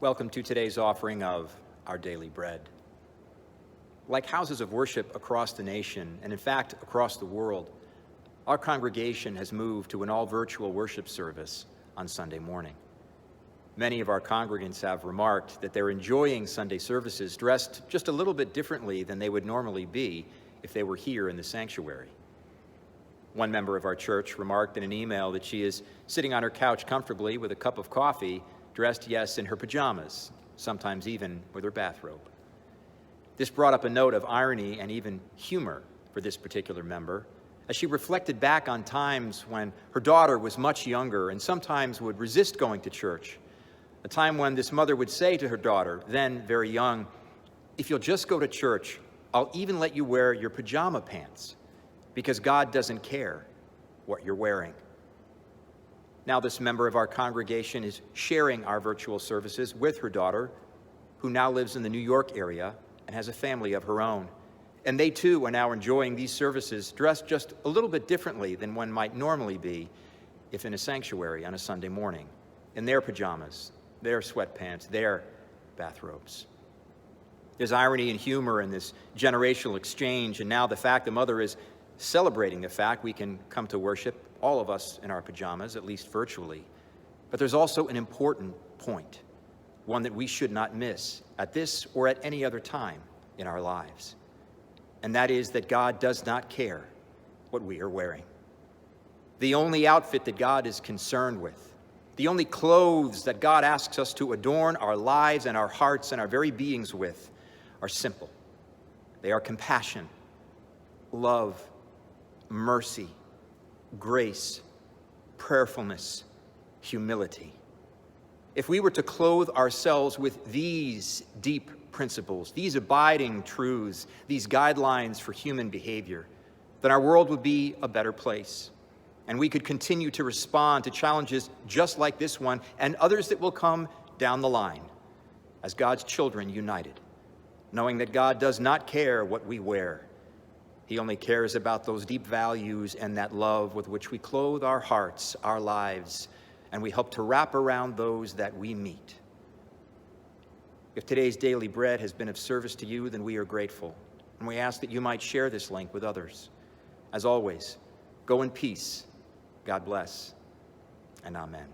Welcome to today's offering of our daily bread. Like houses of worship across the nation, and in fact across the world, our congregation has moved to an all-virtual worship service on Sunday morning. Many of our congregants have remarked that they're enjoying Sunday services dressed just a little bit differently than they would normally be if they were here in the sanctuary. One member of our church remarked in an email that she is sitting on her couch comfortably with a cup of coffee, dressed, yes, in her pajamas, sometimes even with her bathrobe. This brought up a note of irony and even humor for this particular member, as she reflected back on times when her daughter was much younger and sometimes would resist going to church. A time when this mother would say to her daughter, then very young, "If you'll just go to church, I'll even let you wear your pajama pants, because God doesn't care what you're wearing." Now this member of our congregation is sharing our virtual services with her daughter, who now lives in the New York area and has a family of her own. And they too are now enjoying these services dressed just a little bit differently than one might normally be if in a sanctuary on a Sunday morning, in their pajamas, their sweatpants, their bathrobes. There's irony and humor in this generational exchange, and now the fact the mother is celebrating the fact we can come to worship, all of us in our pajamas, at least virtually. But there's also an important point, one that we should not miss at this or at any other time in our lives. And that is that God does not care what we are wearing. The only outfit that God is concerned with, the only clothes that God asks us to adorn our lives and our hearts and our very beings with, are simple. They are compassion, love, mercy, grace, prayerfulness, humility. If we were to clothe ourselves with these deep principles, these abiding truths, these guidelines for human behavior, then our world would be a better place. And we could continue to respond to challenges just like this one and others that will come down the line as God's children united, knowing that God does not care what we wear. He only cares about those deep values and that love with which we clothe our hearts, our lives, and we help to wrap around those that we meet. If today's daily bread has been of service to you, then we are grateful, and we ask that you might share this link with others. As always, go in peace. God bless, and amen.